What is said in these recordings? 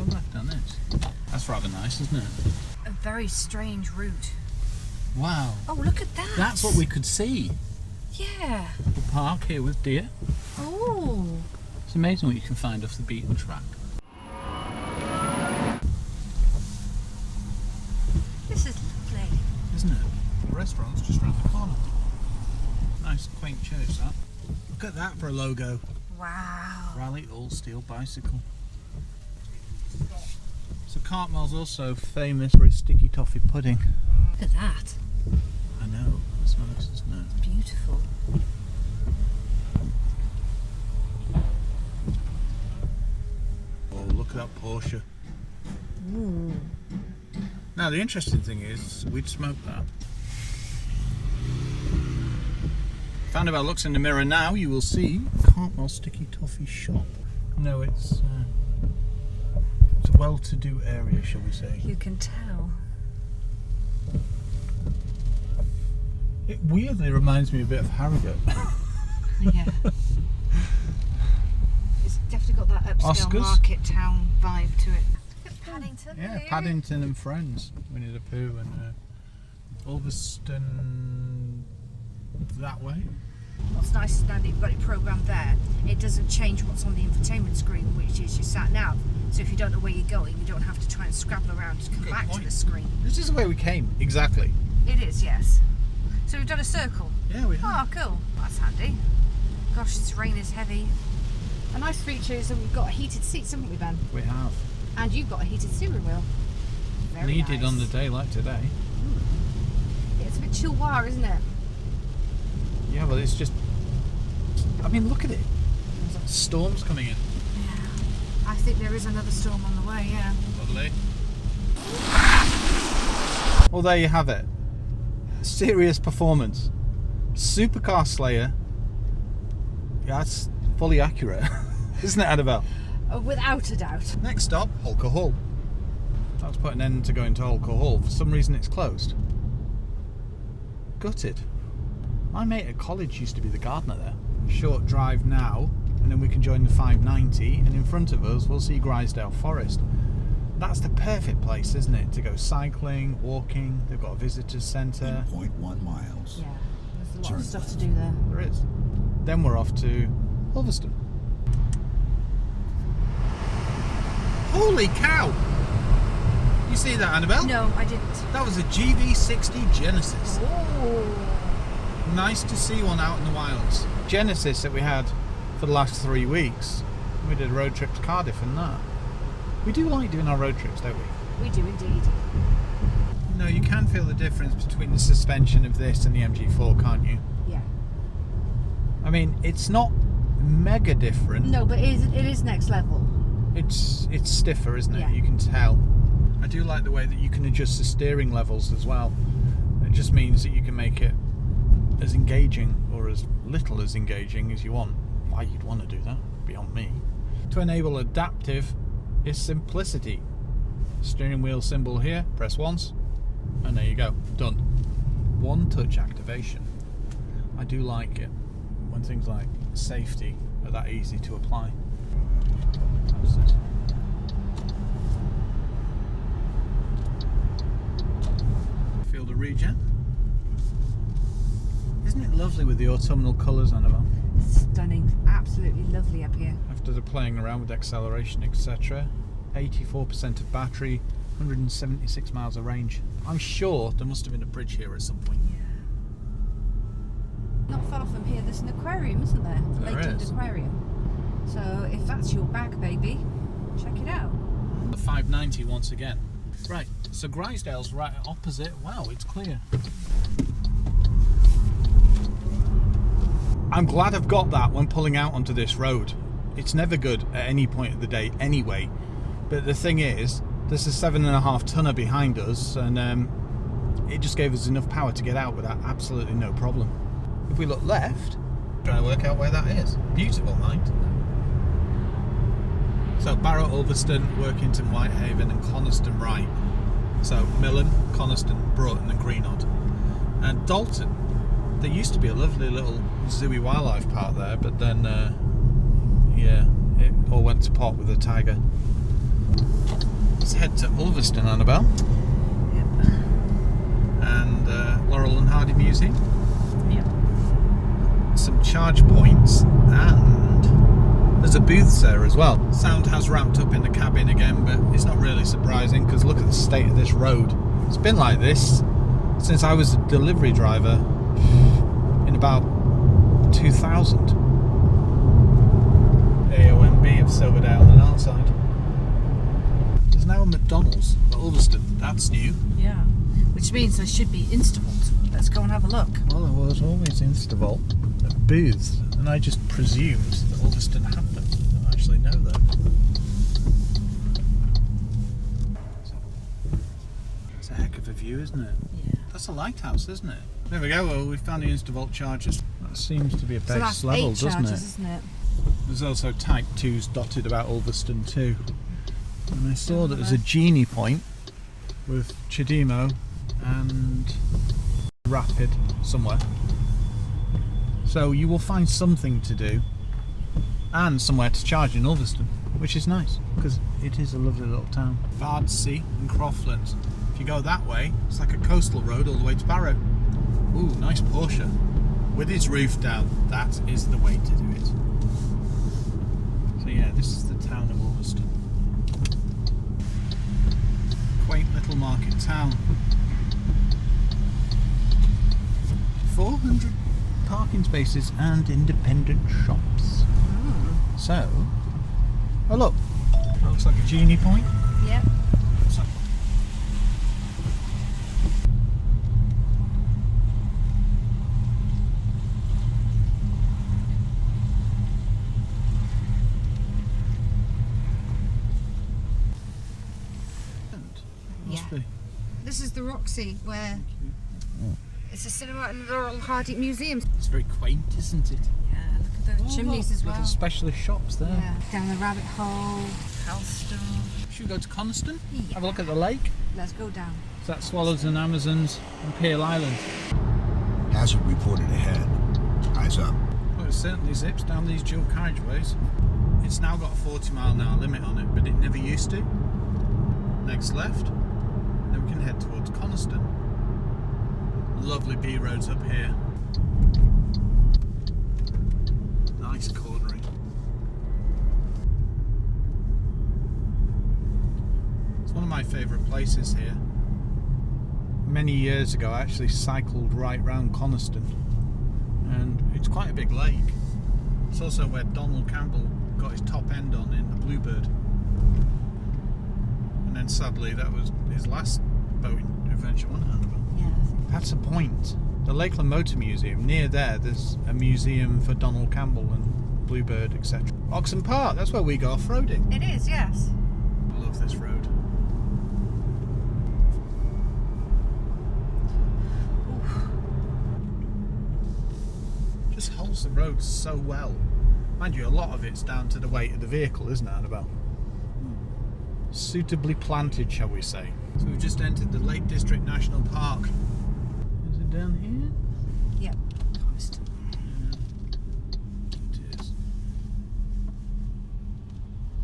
turn left on this. That's rather nice, isn't it? A very strange route. Wow. Oh, look at that. That's what we could see. Yeah. The park here with deer. Oh. It's amazing what you can find off the beaten track. This is lovely. Isn't it? The restaurant's just round the corner. Nice quaint church, that. Look at that for a logo. Wow. Rally All Steel Bicycle. So Cartmel's also famous for its sticky toffee pudding. Look at that. I know, it's nice, isn't it? Beautiful. Oh, look at that Porsche. Ooh. Now the interesting thing is, we'd smoked that. Found about looks in the mirror now, you will see Cartmel Sticky Toffee Shop. No, it's a well-to-do area, shall we say. You can tell. It weirdly reminds me a bit of Harrogate. Yeah. It's definitely got that upscale Oscars? market town vibe to it. Look at Paddington. Yeah, here. Paddington and Friends, Winnie the Pooh, and Ulverston that way. What's nice is now that you've got it programmed there, it doesn't change what's on the infotainment screen, which is your sat nav. So if you don't know where you're going, you don't have to try and scrabble around to come Good back point. to the screen. This is the way we came, exactly. It is, yes. So we've done a circle. Yeah, we have. Oh, cool. That's handy. Gosh, this rain is heavy. A nice feature is that we've got heated seats, haven't we, Ben? We have. And you've got a heated steering wheel. Very Needed nice. on the day like today. It's a bit chill wire, isn't it? Yeah, well, it's just. I mean, look at it. There's like storms coming in. Yeah. I think there is another storm on the way, yeah. Lovely. Well, there you have it. Serious performance. Supercar Slayer. Yeah, that's fully accurate. Isn't it, Annabelle? Without a doubt. Next stop, Holker Hall. That was put an end to going to Holker Hall. For some reason it's closed. Gutted. My mate at college used to be the gardener there. Short drive now, and then we can join the 590, and in front of us we'll see Grisdale Forest. That's the perfect place, isn't it? To go cycling, walking. They've got a visitors centre. 0.1 miles. Yeah, there's a lot of stuff to do there. There is. Then we're off to Ulverston. Holy cow! You see that, Annabelle? No, I didn't. That was a GV60 Genesis. Oh. Nice to see one out in the wilds. Genesis that we had for the last 3 weeks. We did a road trip to Cardiff and that. We do like doing our road trips, don't we? We do indeed. No, you can feel the difference between the suspension of this and the MG4, can't you? Yeah. I mean, it's not mega different. No, but it is next level. It's stiffer, isn't it? Yeah. You can tell. I do like the way that you can adjust the steering levels as well. It just means that you can make it as engaging or as little as engaging as you want. Why you'd want to do that, beyond me. To enable adaptive is simplicity. Steering wheel symbol here, press once, and there you go, done. One touch activation. I do like it when things like safety are that easy to apply. That's it. Field of regen. Isn't it lovely with the autumnal colours, Annabelle? Stunning. Absolutely lovely up here. After the playing around with acceleration, etc. 84% of battery, 176 miles of range. I'm sure there must have been a bridge here at some point. Not far from here, there's an aquarium, isn't there? The There Lakeland is. Aquarium. So if that's your bag, baby, check it out. The 590 once again. Right, so Grisdale's right opposite. Wow, it's clear. I'm glad I've got that when pulling out onto this road. It's never good at any point of the day anyway. But the thing is, there's a 7.5 tonner behind us, and it just gave us enough power to get out with absolutely no problem. If we look left, trying to work out where that is. Beautiful, mind. So Barrow, Ulverston, Workington, Whitehaven, and Coniston right. So Millen, Coniston, Broughton, and Greenodd. And Dalton. There used to be a lovely little zooey wildlife park there, but then, yeah, it all went to pot with the tiger. head to Ulverston, Annabelle. Yep. And Laurel and Hardy Museum. Yep. Some charge points, and there's a booths there as well. Sound has ramped up in the cabin again, but it's not really surprising because look at the state of this road. It's been like this since I was a delivery driver in about 2000. AOMB of Silverdale and outside. There's now a McDonald's at Ulverston. That's new. Yeah. Which means there should be Instavolt. Let's go and have a look. Well, there was always Instavolt at booths, and I just presumed that Ulverston had them. I don't actually know though. It's a heck of a view, isn't it? Yeah. That's a lighthouse, isn't it? There we go. Well, we found the Instavolt chargers. That seems to be a So base that's level, 8 doesn't charges, it? isn't it? There's also Type 2s dotted about Ulverston too. And I saw that there's a Genie point with Chidimo and Rapid somewhere. So you will find something to do and somewhere to charge in Ulverston, which is nice because it is a lovely little town. Bardsea and Croftlands. If you go that way, it's like a coastal road all the way to Barrow. Ooh, nice Porsche. With its roof down, that is the way to do it. So yeah, this is the town of Ulverston. Quaint little market town. 400 parking spaces and independent shops. So, oh look, that looks like a Genie point. Yep. Must be. This is the Roxy, where it's a cinema and Laurel and Hardy Museum. It's very quaint, isn't it? Yeah, look at the chimneys as well. Little specialist shops there. Yeah, down the rabbit hole, Halston. Should we go to Coniston? Yeah. Have a look at the lake? Let's go down. Is that Swallows and Amazons and Peel Island? Hazard reported ahead. Eyes up. Well, it certainly zips down these dual carriageways. It's now got a 40-mile-an-hour limit on it, but it never used to. Next left, then we can head towards Coniston. Lovely B roads up here. Nice cornering. It's one of my favourite places here. Many years ago I actually cycled right round Coniston, and it's quite a big lake. It's also where Donald Campbell got his top end on in the Bluebird. And then sadly that was his last boating adventure, wasn't it, Annabelle? Yeah, I think. That's a point. The Lakeland Motor Museum, near there's a museum for Donald Campbell and Bluebird, etc. Oxon Park, that's where we go off-roading. It is, yes. I love this road. Just holds the road so well. Mind you, a lot of it's down to the weight of the vehicle, isn't it, Annabelle? Suitably planted, shall we say. So we've just entered the Lake District National Park. Is it down here? Yep. Coniston. It is.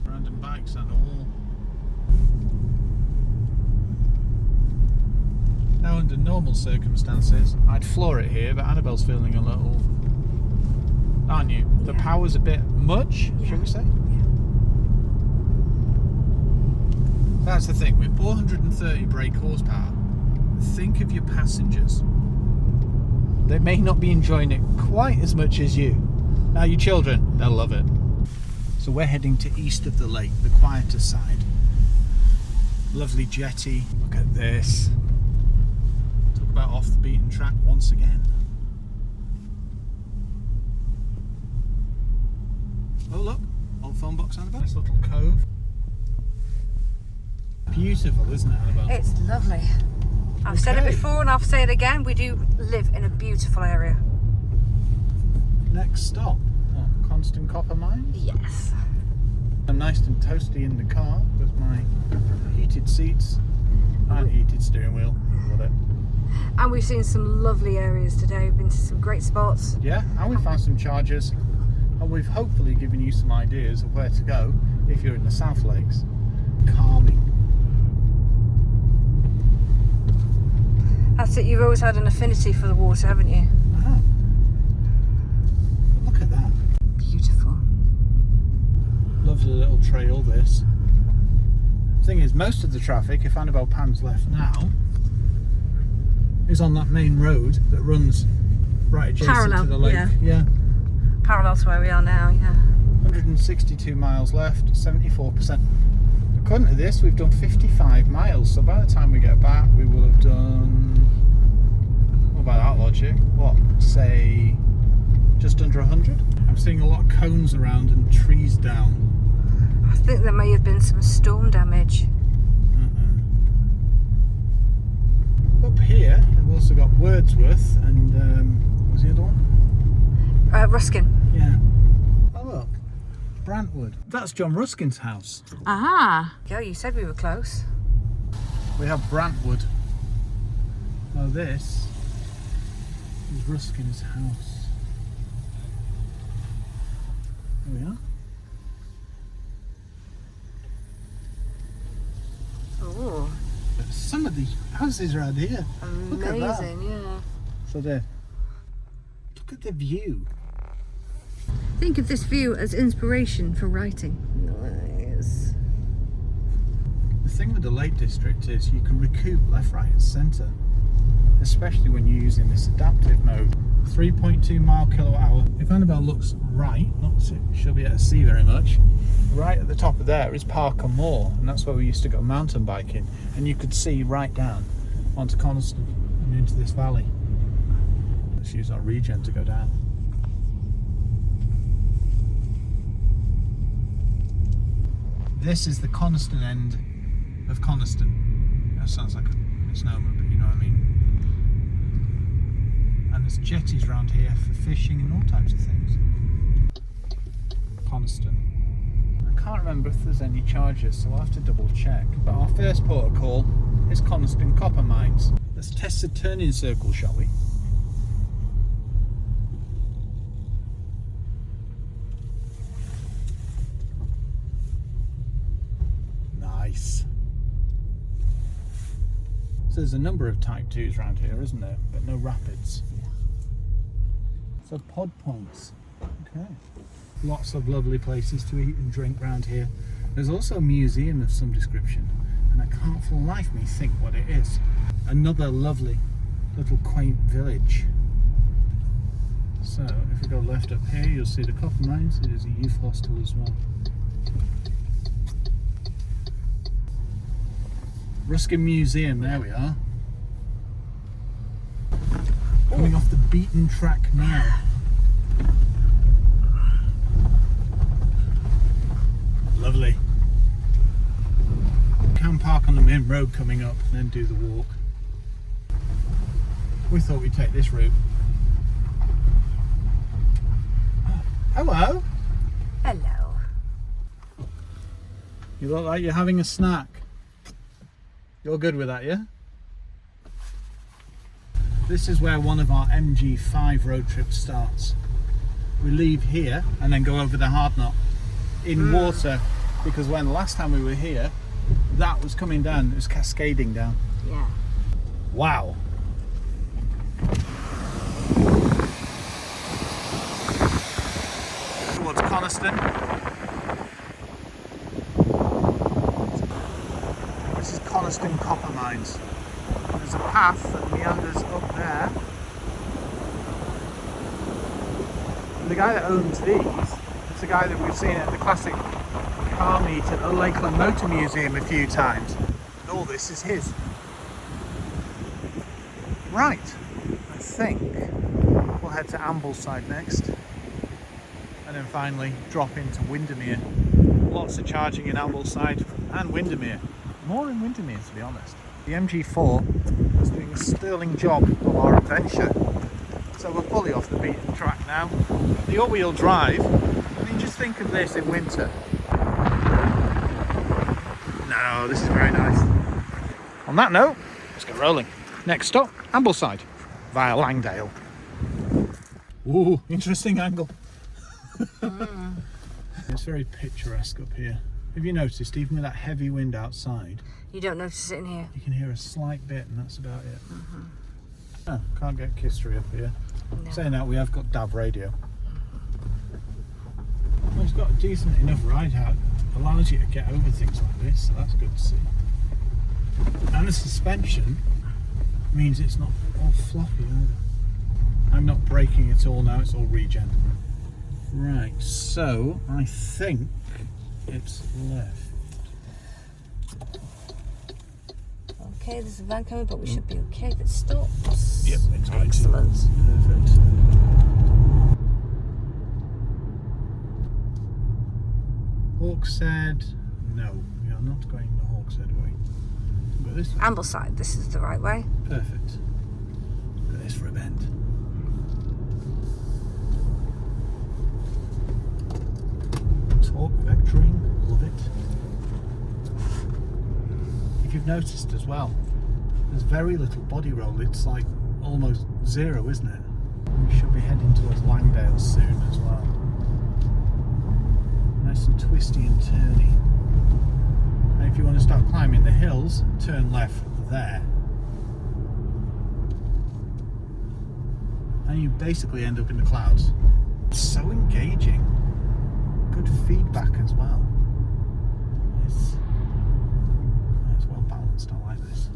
Random bikes and all. Now, under normal circumstances, I'd floor it here, but Annabelle's feeling a little, aren't you? The Yeah. power's a bit much, Yeah. shall we say? That's the thing, with 430 brake horsepower, think of your passengers. They may not be enjoying it quite as much as you. Now your children, they'll love it. So we're heading to east of the lake, the quieter side. Lovely jetty, look at this. Talk about off the beaten track once again. Oh look, old phone box on the back. Nice little cove. Beautiful, isn't it, Annabelle? It's lovely. I've said it Okay. before and I'll say it again. We do live in a beautiful area. Next stop, what, Coniston Copper Mines? Yes. I'm nice and toasty in the car with my heated seats and heated steering wheel. Love it. And we've seen some lovely areas today. We've been to some great spots. Yeah, and we found some chargers, and we've hopefully given you some ideas of where to go if you're in the South Lakes. Calming. that you've always had an affinity for the water, haven't you? Ah. Look at that. Beautiful. Lovely little trail, this. The thing is, most of the traffic, if Annabelle Pan's left now, is on that main road that runs right adjacent Parallel, to the lake. Yeah. Parallel to where we are now, yeah. 162 miles left, 74%. According to this, we've done 55 miles, so by the time we get back, we will have done, well, by that logic, what, say, just under 100? I'm seeing a lot of cones around and trees down. I think there may have been some storm damage. Up here, we've also got Wordsworth and, what was the other one? Ruskin. Yeah. Oh, look. Brantwood. That's John Ruskin's house. Aha! Yeah, you said we were close. We have Brantwood. Oh, this is Ruskin's house. There we are. Oh, Some of the houses around here. Look at that. amazing, yeah. So there. Look at the view. Think of this view as inspiration for writing. Nice. The thing with the Lake District is you can recoup left, right and centre. Especially when you're using this adaptive mode. 3.2 mile kilowatt hour. If Annabelle looks right, not she'll be able to see very much. Right at the top of there is Parker Moor, and that's where we used to go mountain biking. And you could see right down onto Coniston and into this valley. Let's use our regen to go down. This is the Coniston end of Coniston. That sounds like a misnomer, but you know what I mean. And there's jetties around here for fishing and all types of things. Coniston. I can't remember if there's any charges, so I'll have to double check. But our first port of call is Coniston Copper Mines. Let's test the turning circle, shall we? Nice. So there's a number of Type 2s around here, isn't there? But no rapids. So pod points. Okay. Lots of lovely places to eat and drink around here. There's also a museum of some description, and I can't for the life of me think what it is. Another lovely little quaint village. So if we go left up here, you'll see the copper mines. It is a youth hostel as well. Ruskin Museum, there we are. Coming off the beaten track now. Lovely. You can park on the main road coming up and then do the walk. We thought we'd take this route. Hello. Hello. You look like you're having a snack. You're good with that, yeah? This is where one of our MG5 road trips starts. We leave here and then go over the hard knot in water, because when the last time we were here, that was coming down, it was cascading down. Yeah. Wow. Towards Coniston. This is Coniston Copper Mines. There's a path that meanders up there. And the guy that owns these is the guy that we've seen at the classic car meet at the Lakeland Motor Museum a few times. And all this is his. Right, I think we'll head to Ambleside next. And then finally drop into Windermere. Lots of charging in Ambleside and Windermere. More in Windermere, to be honest. The MG4 is doing a sterling job of our adventure. So we're fully off the beaten track now. The all-wheel drive, I mean, just think of this in winter. No, this is very nice. On that note, let's get rolling. Next stop, Ambleside, via Langdale. Ooh, interesting angle. It's very picturesque up here. Have you noticed, even with that heavy wind outside, You don't notice it in here? you can hear a slight bit, and that's about it. Oh, can't get Kistery up here. No. Saying that, we have got DAB radio. Well, it's got a decent enough ride out. Allows you to get over things like this, so that's good to see. And the suspension means it's not all floppy either. I'm not braking at all now, it's all regen. Right, so I think it's left. Okay, there's a van coming, but we should be okay if it stops. Yep, it's going to. Excellent. Perfect. Hawkshead, no, we are not going the Hawkshead way. Go this way. Ambleside, this is the right way. Perfect. Look at this for a bend. Torque vectoring, love it. If you've noticed as well, there's very little body roll. It's like almost zero, isn't it? We should be heading towards Langdales soon as well. Nice and twisty and turny. And if you want to start climbing the hills, turn left there. And you basically end up in the clouds. It's so engaging. Good feedback as well. It's well balanced, I like this.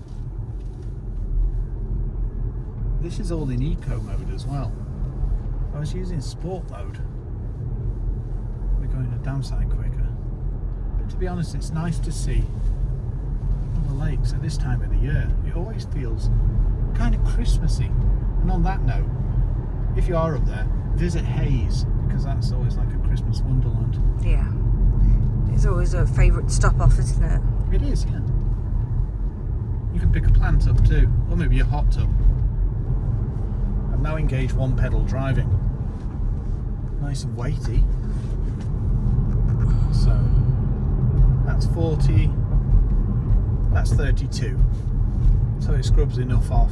This is all in eco mode as well. If I was using sport mode, we're going to downside quicker. But to be honest, it's nice to see all the lakes at this time of the year. It always feels kind of Christmassy. And on that note, if you are up there, visit Hayes, because that's always like a Christmas wonderland. Yeah. It's always a favourite stop off, isn't it? It is, yeah. You can pick a plant up too, or maybe a hot tub. I've now engaged one pedal driving. Nice and weighty. So, that's 40, that's 32. So it scrubs enough off.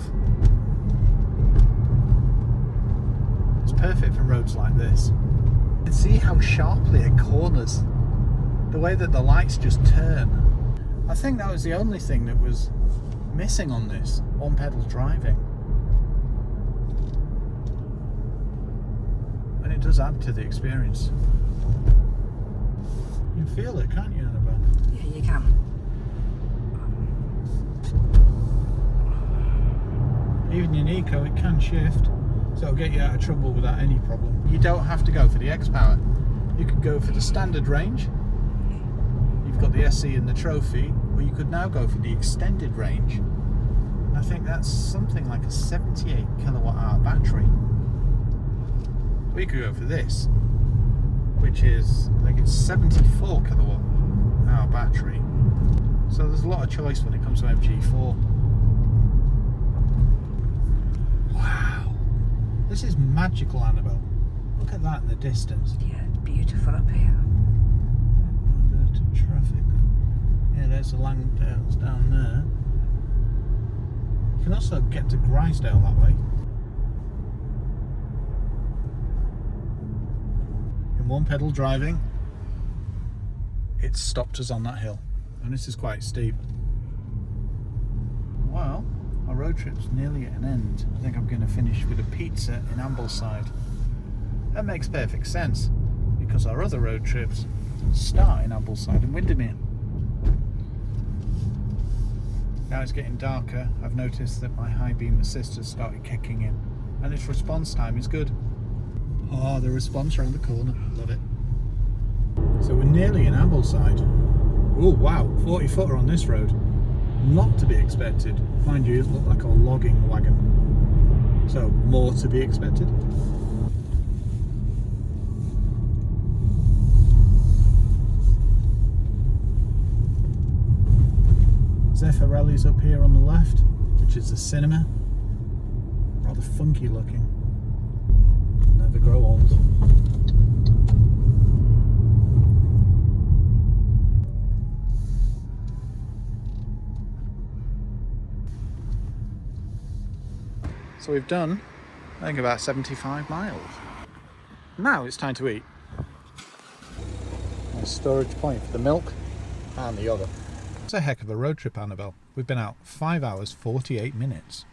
It's perfect for roads like this. You can see how sharply it corners. The way that the lights just turn. I think that was the only thing that was missing on this, one pedal driving. And it does add to the experience. You can feel it, can't you, Annabelle? Yeah, you can. Even in eco, it can shift, so it'll get you out of trouble without any problem. You don't have to go for the XPower. You could go for the standard range. You've got the SE and the Trophy, or you could now go for the extended range. And I think that's something like a 78 kilowatt hour battery. We could go for this, which is, I think it's 74 kilowatt hour battery. So there's a lot of choice when it comes to MG4. Wow, this is magical, Annabelle. Look at that in the distance. Yeah, it's beautiful up here. Diverted traffic. Yeah, there's the Langdales down there. You can also get to Grisdale that way. In one pedal driving, it stopped us on that hill, and this is quite steep. Well, our road trip's nearly at an end. I think I'm going to finish with a pizza in Ambleside. That makes perfect sense, because our other road trips start in Ambleside and Windermere. Now it's getting darker. I've noticed that my high beam assist started kicking in, and its response time is good. Oh, the response around the corner, love it. So we're nearly in Ambleside. Oh wow, 40 footer on this road. Not to be expected. Mind you, it looked like a logging wagon. So more to be expected. Zeffirelli's up here on the left, which is the cinema. Rather funky looking. Never grow old. So we've done, I think, about 75 miles. Now it's time to eat. A storage point for the milk and the yogurt. It's a heck of a road trip, Annabelle. We've been out 5 hours 48 minutes.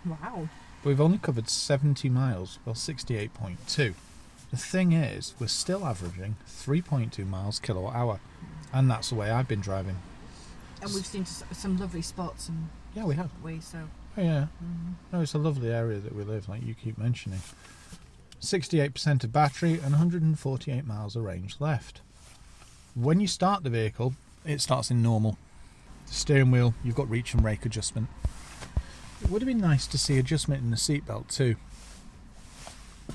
Wow. But we've only covered 70 miles, well 68.2. The thing is, we're still averaging 3.2 miles kilowatt hour, and that's the way I've been driving. And we've seen some lovely spots and Yeah, we have. so. Oh yeah. No, it's a lovely area that we live, like you keep mentioning. 68% of battery and 148 miles of range left. When you start the vehicle, it starts in normal. The steering wheel, you've got reach and rake adjustment. It would have been nice to see adjustment in the seatbelt too.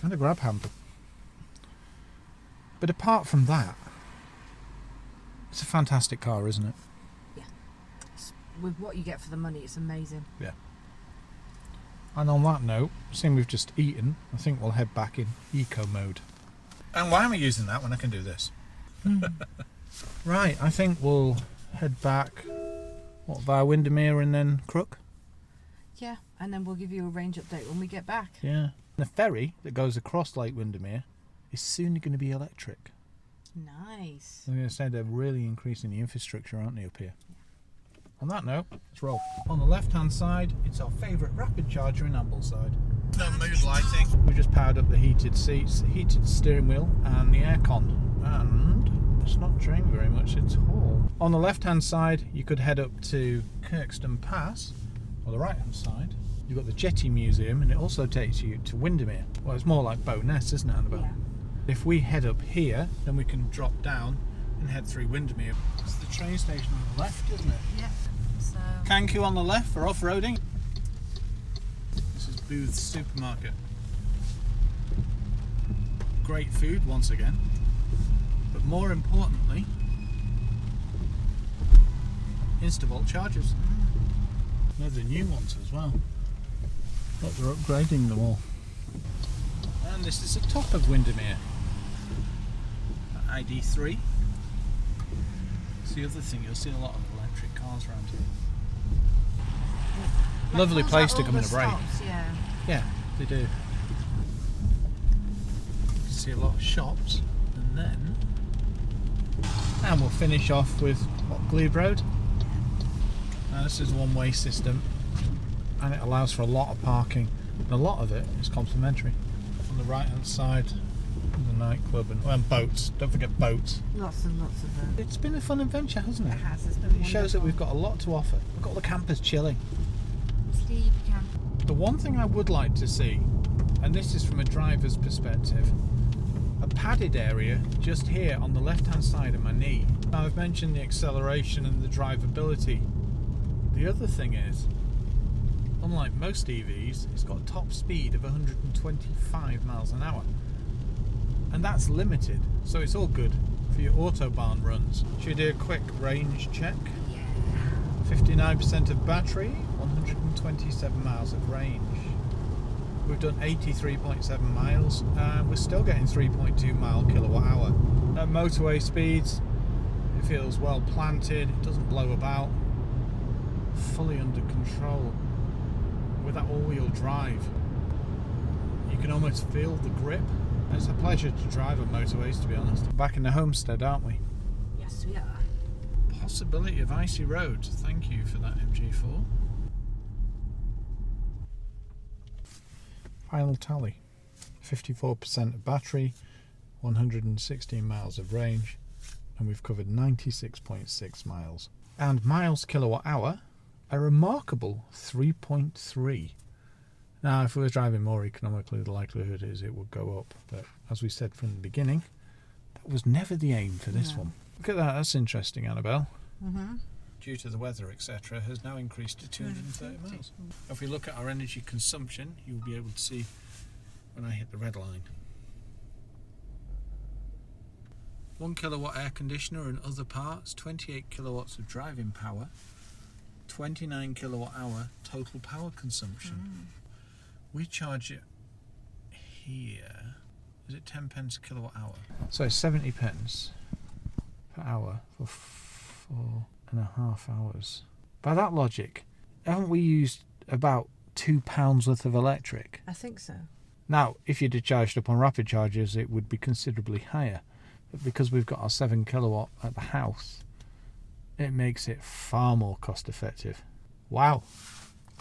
And a grab handle. But apart from that, it's a fantastic car, isn't it? Yeah. With what you get for the money, it's amazing. Yeah. And on that note, seeing we've just eaten, I think we'll head back in eco mode. And why am I using that when I can do this? Right, I think we'll head back, via Windermere and then Crook? Yeah, and then we'll give you a range update when we get back. Yeah. The ferry that goes across Lake Windermere is soon going to be electric. Nice. I'm going to say they're really increasing the infrastructure, aren't they, up here? On that note, let's roll. On the left-hand side, it's our favourite rapid charger in Ambleside. No mood lighting. We've just powered up the heated seats, the heated steering wheel, and the aircon. And it's not drained very much at all. On the left-hand side, you could head up to Kirkston Pass. On the right-hand side, you've got the Jetty Museum, and it also takes you to Windermere. Well, it's more like Bowness, isn't it, Annabelle? Yeah. If we head up here, then we can drop down and head through Windermere. It's the train station on the left, isn't it? Yeah. So. Kanku on the left for off-roading. This is Booth's Supermarket. Great food once again, but more importantly, Instavolt chargers. No, the new ones as well. Look, they're upgrading them all. And this is the top of Windermere. ID3. It's the other thing, you'll see a lot of electric cars around here. Lovely place to come in a break. Yeah. Yeah, they do. You can see a lot of shops, and we'll finish off with Glebe Road. Now this is a one-way system, and it allows for a lot of parking, and a lot of it is complimentary. On the right-hand side, the nightclub and boats. Don't forget boats. Lots and lots of them. It's been a fun adventure, hasn't it? It has. It's been It shows that wonderful. we've got a lot to offer. We've got all the campers chilling. Sleep camp. The one thing I would like to see, and this is from a driver's perspective, a padded area just here on the left hand side of my knee. Now I've mentioned the acceleration and the drivability. The other thing is, unlike most EVs, it's got a top speed of 125 miles an hour. And that's limited, so it's all good for your autobahn runs. Should we do a quick range check? Yeah. 59% of battery, 127 miles of range. We've done 83.7 miles and we're still getting 3.2 mile kilowatt hour. At motorway speeds, it feels well planted, it doesn't blow about, fully under control. With that all-wheel drive, you can almost feel the grip. It's a pleasure to drive on motorways, to be honest. Back in the homestead, aren't we? Yes, we are. Possibility of icy roads. Thank you for that, MG4. Final tally. 54% of battery, 116 miles of range, and we've covered 96.6 miles. And miles kilowatt hour, a remarkable 3.3. Now, if we were driving more economically, the likelihood is it would go up. But as we said from the beginning, that was never the aim for this one. Look at that, that's interesting, Annabelle. Mm-hmm. Due to the weather, etc., has now increased to 230 miles. If we look at our energy consumption, you'll be able to see when I hit the red line. 1 kilowatt air conditioner and other parts, 28 kilowatts of driving power, 29 kilowatt hour total power consumption. We charge it here. Is it 10 pence a kilowatt hour? So 70 pence per hour for 4.5 hours. By that logic, haven't we used about £2 worth of electric? I think so. Now, if you'd have charged up on rapid chargers, it would be considerably higher. But because we've got our 7 kilowatt at the house, it makes it far more cost effective. Wow.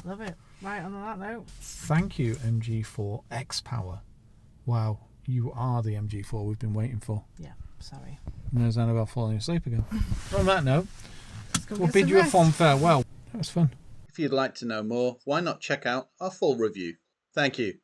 Love it. Right, on that note. Thank you, MG4 XPower. Wow, you are the MG4 we've been waiting for. Yeah, sorry. There's Annabelle falling asleep again. On that note, we'll get bid some you a rest. fond farewell. That was fun. If you'd like to know more, why not check out our full review? Thank you.